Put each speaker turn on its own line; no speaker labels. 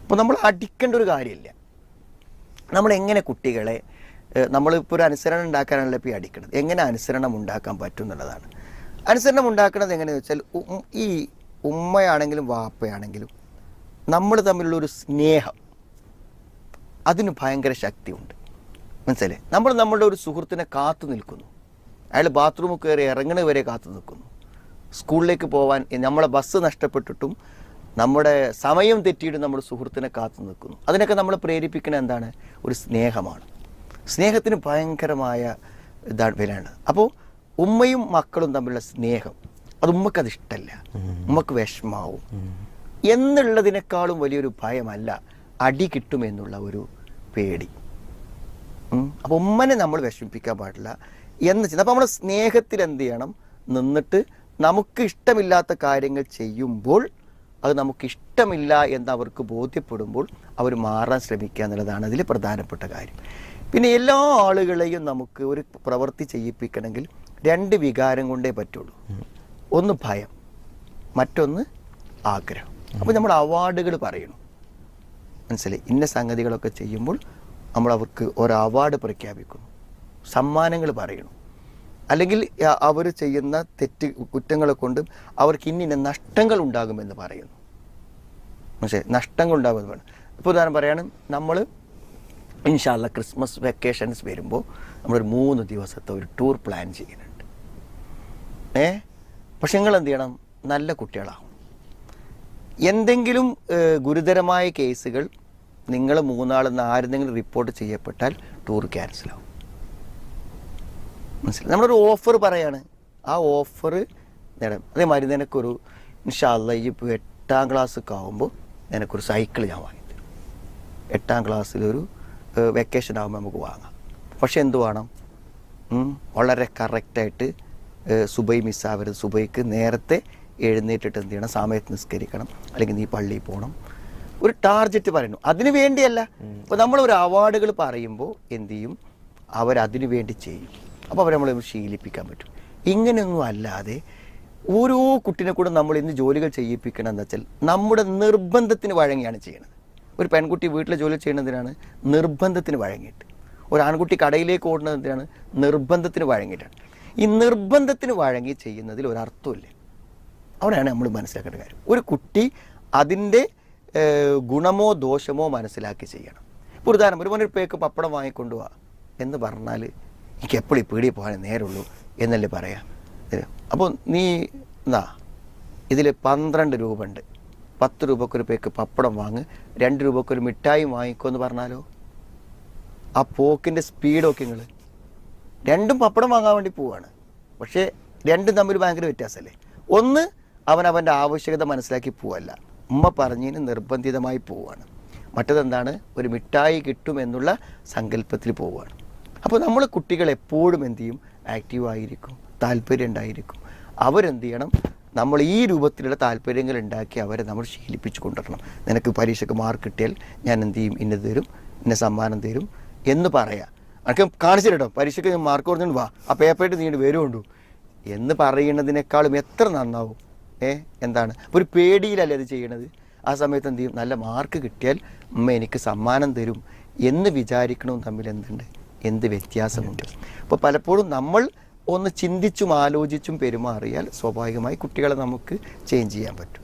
അപ്പോൾ നമ്മൾ അടിക്കേണ്ട ഒരു കാര്യമില്ല. നമ്മളെങ്ങനെ കുട്ടികളെ നമ്മളിപ്പോൾ ഒരു അനുസരണം ഉണ്ടാക്കാനാണല്ലോ ഇപ്പോൾ ഈ അടിക്കുന്നത്. എങ്ങനെ അനുസരണം ഉണ്ടാക്കാൻ പറ്റും എന്നുള്ളതാണ്. അനുസരണം ഉണ്ടാക്കുന്നത് എങ്ങനെയാണെന്ന് വെച്ചാൽ ഈ ഉമ്മയാണെങ്കിലും വാപ്പയാണെങ്കിലും നമ്മൾ തമ്മിലുള്ളൊരു സ്നേഹം, അതിന് ഭയങ്കര ശക്തിയുണ്ട്. മനസ്സിലായി? നമ്മൾ നമ്മളുടെ ഒരു സുഹൃത്തിനെ കാത്തു നിൽക്കുന്നു. അയാൾ ബാത്റൂമിൽ കയറി ഇറങ്ങുന്നത് വരെ കാത്തു നിൽക്കുന്നു. സ്കൂളിലേക്ക് പോകാൻ നമ്മളെ ബസ് നഷ്ടപ്പെട്ടിട്ടും നമ്മുടെ സമയം തെറ്റിയിട്ടും നമ്മുടെ സുഹൃത്തിനെ കാത്തു നിൽക്കുന്നു. അതിനൊക്കെ നമ്മൾ പ്രേരിപ്പിക്കുന്നത് എന്താണ്? ഒരു സ്നേഹമാണ്. സ്നേഹത്തിന് ഭയങ്കരമായ വിലയാണ്. അപ്പോൾ ഉമ്മയും മക്കളും തമ്മിലുള്ള സ്നേഹം, അത് ഉമ്മക്കത് ഇഷ്ടമല്ല, ഉമ്മക്ക് വിഷമാവും എന്നുള്ളതിനേക്കാളും വലിയൊരു ഭയമല്ല അടി കിട്ടുമെന്നുള്ള ഒരു പേടി. അപ്പോൾ ഉമ്മനെ നമ്മൾ വിഷമിപ്പിക്കാൻ പാടില്ല എന്ന് വെച്ചാൽ, അപ്പോൾ നമ്മുടെ സ്നേഹത്തിൽ എന്ത് ചെയ്യണം? നിന്നിട്ട് നമുക്ക് ഇഷ്ടമില്ലാത്ത കാര്യങ്ങൾ ചെയ്യുമ്പോൾ അത് നമുക്കിഷ്ടമില്ല എന്ന് അവർക്ക് ബോധ്യപ്പെടുമ്പോൾ അവർ മാറാൻ ശ്രമിക്കുക എന്നുള്ളതാണ് അതിൽ പ്രധാനപ്പെട്ട കാര്യം. പിന്നെ എല്ലാ ആളുകളെയും നമുക്ക് ഒരു പ്രവൃത്തി ചെയ്യിപ്പിക്കണമെങ്കിൽ 2 വികാരം കൊണ്ടേ പറ്റുള്ളൂ. ഒന്ന് ഭയം, മറ്റൊന്ന് ആഗ്രഹം. അപ്പോൾ നമ്മൾ അവാർഡുകൾ പറയണം. മനസ്സിലായി? ഇന്ന സംഗതികളൊക്കെ ചെയ്യുമ്പോൾ നമ്മൾ അവർക്ക് ഒരു അവാർഡ് പ്രഖ്യാപിക്കുന്നു, സമ്മാനങ്ങൾ പറയണം. അല്ലെങ്കിൽ അവർ ചെയ്യുന്ന കുറ്റങ്ങളെ കൊണ്ട് അവർക്ക് ഇന്ന നഷ്ടങ്ങൾ ഉണ്ടാകുമെന്ന് പറയുന്നു. മനസ്സിലായി? നഷ്ടങ്ങൾ ഉണ്ടാകുമെന്ന് പറയുന്നത്. ഇപ്പോൾ ഉദാഹരണം പറയാണ്, നമ്മൾ ഇൻഷാ അല്ലാഹ് ക്രിസ്മസ് വെക്കേഷൻസ് വരുമ്പോൾ നമ്മളൊരു 3 ദിവസത്തെ ഒരു ടൂർ പ്ലാൻ ചെയ്യുന്നുണ്ട്. പക്ഷെ നിങ്ങൾ എന്ത് ചെയ്യണം? നല്ല കുട്ടികളാവും. എന്തെങ്കിലും ഗുരുതരമായ കേസുകൾ നിങ്ങൾ 3 ആളെന്ന് ആരെന്തെങ്കിലും റിപ്പോർട്ട് ചെയ്യപ്പെട്ടാൽ ടൂർ ക്യാൻസലാവും. മനസ്സിലായി? നമ്മളൊരു ഓഫർ പറയാണ്, ആ ഓഫർ നേടാം. അതേമാതിരി നിനക്കൊരു ഇൻഷാ അല്ലാഹ് ഇപ്പോൾ 8ാം ക്ലാസ്സൊക്കെ ആകുമ്പോൾ നിനക്കൊരു സൈക്കിൾ ഞാൻ വാങ്ങിത്തരും. 8ാം ക്ലാസ്സിലൊരു വെക്കേഷൻ ആകുമ്പോൾ നമുക്ക് വാങ്ങാം. പക്ഷെ എന്ത് വേണം? വളരെ കറക്റ്റായിട്ട് സുബൈ മിസ്സാവരുത്. സുബൈക്ക് നേരത്തെ എഴുന്നേറ്റിട്ട് എന്ത് ചെയ്യണം? സമയത്ത് നിസ്കരിക്കണം, അല്ലെങ്കിൽ നീ പള്ളിയിൽ പോകണം. ഒരു ടാർഗറ്റ് പറയുന്നു. അതിനു വേണ്ടിയല്ല. ഇപ്പോൾ നമ്മളൊരു അവാർഡുകൾ പറയുമ്പോൾ എന്ത് ചെയ്യും? അവരതിനു വേണ്ടി ചെയ്യും. അപ്പോൾ അവരെ നമ്മൾ ശീലിപ്പിക്കാൻ പറ്റും. ഇങ്ങനെയൊന്നും അല്ലാതെ ഓരോ കുട്ടിനെ കൂടെ നമ്മൾ ഇന്ന് ജോലികൾ ചെയ്യിപ്പിക്കണം എന്ന് വെച്ചാൽ നമ്മുടെ നിർബന്ധത്തിന് വഴങ്ങിയാണ് ചെയ്യുന്നത്. ഒരു പെൺകുട്ടി വീട്ടിലെ ജോലി ചെയ്യുന്നതിനാണ് നിർബന്ധത്തിന് വഴങ്ങിയിട്ട്. ഒരു ആൺകുട്ടി കടയിലേക്ക് ഓടുന്നതിനാണ് നിർബന്ധത്തിന് വഴങ്ങിയിട്ടാണ്. ഈ നിർബന്ധത്തിന് വഴങ്ങി ചെയ്യുന്നതിൽ ഒരർത്ഥമില്ല. അവിടെയാണ് നമ്മൾ മനസ്സിലാക്കേണ്ട കാര്യം. ഒരു കുട്ടി അതിൻ്റെ ഗുണമോ ദോഷമോ മനസ്സിലാക്കി ചെയ്യണം. ഇപ്പോൾ ഉദാഹരണം, ഒരു പേക്ക് പപ്പടം വാങ്ങിക്കൊണ്ടുപോവാ എന്ന് പറഞ്ഞാൽ എനിക്ക് എപ്പോഴും ഈ പീടിയിൽ പോകാൻ നേരമുള്ളൂ എന്നല്ലേ പറയാം. അപ്പോൾ നീ എന്നാ ഇതിൽ 12 രൂപ ഉണ്ട്, 10 രൂപക്കൊരു പേക്ക് പപ്പടം വാങ്ങ്, 2 രൂപക്കൊരു മിഠായി വാങ്ങിക്കോ എന്ന് പറഞ്ഞാലോ? ആ പോക്കിൻ്റെ സ്പീഡൊക്കെ നിങ്ങൾ രണ്ടും പപ്പടം വാങ്ങാൻ വേണ്ടി പോവാണ്. പക്ഷേ രണ്ടും തമ്മിൽ ഭയങ്കര വ്യത്യാസമല്ലേ? ഒന്ന് അവൻ്റെ ആവശ്യകത മനസ്സിലാക്കി പോവല്ല, ഉമ്മ പറഞ്ഞതിന് നിർബന്ധിതമായി പോവുകയാണ്. മറ്റതെന്താണ്? ഒരു മിഠായി കിട്ടുമെന്നുള്ള സങ്കല്പത്തിൽ പോവുകയാണ്. അപ്പോൾ നമ്മൾ കുട്ടികൾ എപ്പോഴും എന്ത് ചെയ്യും? ആക്റ്റീവായിരിക്കും, താല്പര്യം ഉണ്ടായിരിക്കും. അവരെന്ത് ചെയ്യണം? നമ്മൾ ഈ രൂപത്തിലുള്ള താല്പര്യങ്ങൾ ഉണ്ടാക്കി അവരെ നമ്മൾ ശീലിപ്പിച്ച് കൊണ്ടുവരണം. നിനക്ക് പരീക്ഷയ്ക്ക് മാർക്ക് കിട്ടിയാൽ ഞാൻ എന്ത് ചെയ്യും? ഇന്നത് തരും, ഇന്ന സമ്മാനം തരും എന്ന് പറയാം. എനിക്ക് കാണിച്ചു കേട്ടോ, പരീക്ഷയ്ക്ക് മാർക്ക് കൊടുത്തിട്ട് വാ, ആ പേപ്പറായിട്ട് നീണ്ട് വരുമുണ്ടു എന്ന് പറയുന്നതിനേക്കാളും എത്ര നന്നാവും. എന്താണ്? അപ്പോൾ ഒരു പേടിയിലല്ലേ അത് ചെയ്യണത്. ആ സമയത്ത് എന്ത് ചെയ്യും? നല്ല മാർക്ക് കിട്ടിയാൽ അമ്മ എനിക്ക് സമ്മാനം തരും എന്ന് വിചാരിക്കണവും തമ്മിൽ എന്ത് വ്യത്യാസമുണ്ട്. അപ്പോൾ പലപ്പോഴും നമ്മൾ ഒന്ന് ചിന്തിച്ചും ആലോചിച്ചും പെരുമാറിയാൽ സ്വാഭാവികമായി കുട്ടികളെ നമുക്ക് ചേഞ്ച് ചെയ്യാൻ പറ്റും.